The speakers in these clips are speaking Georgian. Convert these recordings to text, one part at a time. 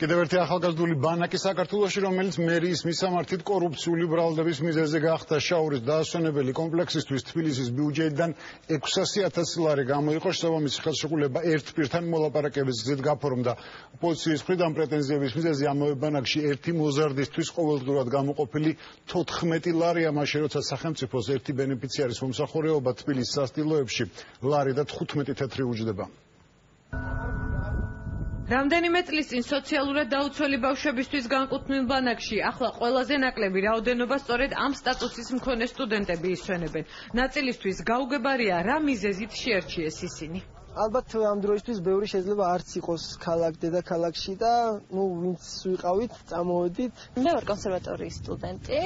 კიდევ ერთი ახალგაზრდული ბანაკი საქართველოში, რომელიც მერიის მისამართით კორუფციული ბრალდების მიზეზი გახდა. შაურის დაასვენებელი კომპლექსისთვის თბილისის ბიუჯეტიდან 600,000 ლარი გამოიყო. შესაბამისი ხელშეკრულება ერთ პირთან მოლაპარაკების გზით გაფორმდა. პოლიციის მხრიდან პრეტენზიების მიზეზი ამავე ბანაკში ერთი მოზარდისთვის ყოველდღურად გამოყოფილი 14 ლარია, მაშინ როცა სახელმწიფოს ერთი ბენეფიციარის მომსახურეობა თბილისის სასტილოებში ლარი და 15 თეთრი უჯდება. რამდენიმე წლის წინ სოციალურად დაუცველი ბავშვებისთვის განკუთვნილ ბანაკში ახლა ყველაზე ნაკლები რაოდენობა სწორედ ამ სტატუსის მქონე სტუდენტები ისვენებენ. ნაწილისთვის გაუგებარია რა მიზეზით შეარჩიეს ისინი. ალბათ ამ დროისთვის ბევრი შეიძლება არც იყოს ქალაქ დედაქალაქში და ვინც ვიყავით, წამოვედით. მე ვარ კონსერვატორიის სტუდენტი,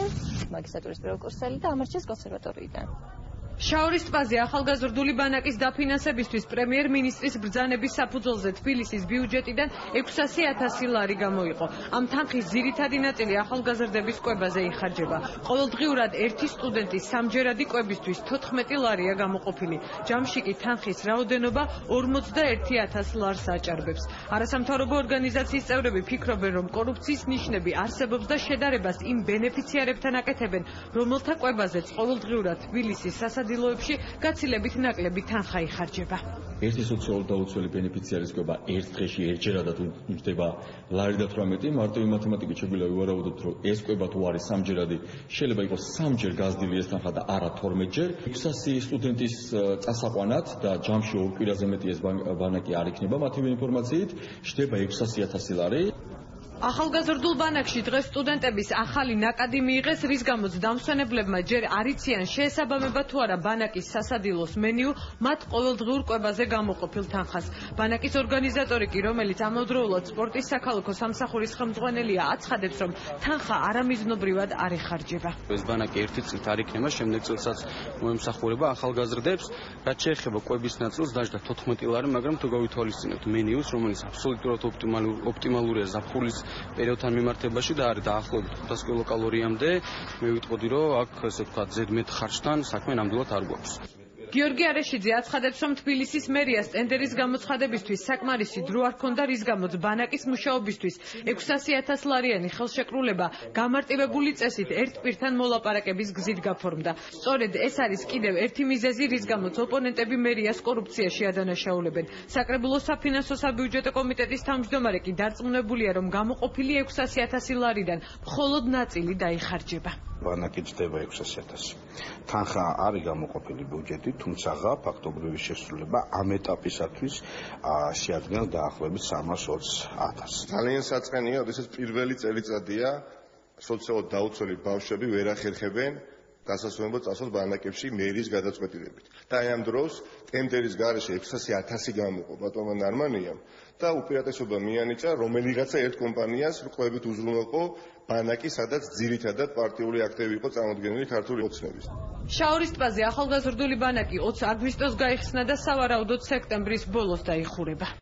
მაგისტრატურის პირველ კურსელი და ამარჩეს კონსერვატორიიდან. შაურის ტბაზე ახალგაზრდული ბანაკის დაფინანსებისთვის პრემიერ-მინისტრის ბრძანების საფუძველზე თბილისის ბიუჯეტიდან 600,000 ლარი გამოიყო. ამ თანხის ძირითადი ნაწილი ახალგაზრდების კვებაზე იხარჯება. ყოველდღიურად ერთი სტუდენტის სამჯერადი კვებისთვის 14 ლარია გამოყოფილი. ჯამში კი თანხის რაოდენობა 41,000 ლარს აჭარბებს. არასამთავრობო ორგანიზაციის წევრები ფიქრობენ, რომ კორუფციის ნიშნები არსებობს და შედარებას იმ ბენეფიციარებთან აკეთებენ, რომელთა კვებაზეც ყოველდღიურად თბილისის სადილოებში გაცილებით ნაკლები თანხა იხარჯება. ერთი სოციალურად დაუცველი ბენეფიციარის კვება ერთ დღეში ერთჯერადად უჯდება ლარი და 18. მარტივი მათემატიკით შეგვიძლია ვივარაუდოთ, რომ ეს კვება თუ არის სამჯერადი, შეიძლება იყოს სამჯერ გაზრდილი ეს თანხა და არა 12ჯერ. 600 სტუდენტის წასაყვანად და ჯამში ორ კვირაზე მეტი ეს ბანაკი არ იქნება, მათი ინფორმაციით შდება 600,000 ლარი. ახალგაზრდულ ბანაკში დღეს სტუდენტების ახალი ნაკადი მიიღეს, რის გამოც დამსვენებლებმა ჯერ არ იციან შეესაბამება თუ არა ბანაკის სასადილოს მენიუ მათ ყოველდღიურ კვებაზე გამოყოფილ თანხას. ბანაკის ორგანიზატორი კი, რომელიც ამავდროულად სპორტის საქალაქო სამსახურის ხელმძღვანელია, აცხადებს, რომ თანხა არამიზნობრივად არ იხარჯება. ეს ბანაკი ერთი წლით არ იქნება, შემდეგ წელსაც მოემსახურება ახალგაზრდებს, რაც შეეხება კვების ნაწილს დაждდა 14 ლარი, მაგრამ თუ გავითვალისწინებთ მენიუს, რომელიც აბსოლუტურად ოპტიმალურია ზაფხულის პერიოდთან მიმართებაში და არის დაახლოებით 500 კილოკალორიამდე, მე ვიტყოდი, რომ აქ ესე ვთქვათ ზედმეტ ხარჯთან საქმე ნამდვილად არ გვაქვს. გიორგი არეშიძე აცხადებს, რომ თბილისის მერიას ტენდერის გამოცხადებისთვის საკმარისი დრო არ ჰქონდა, რის გამოც ბანაკის მუშაობისთვის 600,000 ლარიანი ხელშეკრულება გამარტივებული წესით ერთ პირთან მოლაპარაკების გზით გაფორმდა. სწორედ ეს არის კიდევ ერთი მიზეზი, რის გამოც ოპონენტები მერიას კორუფციაში ადანაშაულებენ. საკრებულოს საფინანსო საბიუჯეტო კომიტეტის თავმჯდომარე კი დარწმუნებულია, რომ გამოყოფილი 600,000 ლარიდან მხოლოდ ნაწილი დაიხარჯება. ბანაკი ჯდება 600,000. თანხა არის გამოყოფილი ბიუჯეტით, თუმცა ფაქტობრივი შესრულება ამ ეტაპისათვის შეადგენს დაახლოებით 320,000. ძალიან საწყენია, როდესაც პირველი წელიწადია სოციალურად დაუცველი ბავშვები ვერ ახერხებენ დასასვენებლად წასვლას ბანაკებში მერიის გადაწყვეტილებით. და აი ამ დროს ტენდერის გარეშე 600,000 გამოყო ბატონმა ნარმანიამ და უპირატესობა მიანიჭა რომელიღაცა ერთ კომპანიას კვებით უზრუნველყო ბანაკი, სადაც ძირითადად პარტიული აქტივი იყო წარმოდგენილი ქართული ოცნების. შაურის ტბაზე ახალგაზრდული ბანაკი 20 აგვისტოს გაიხსნა და სავარაუდოდ სექტემბრის ბოლოს დაიხურება.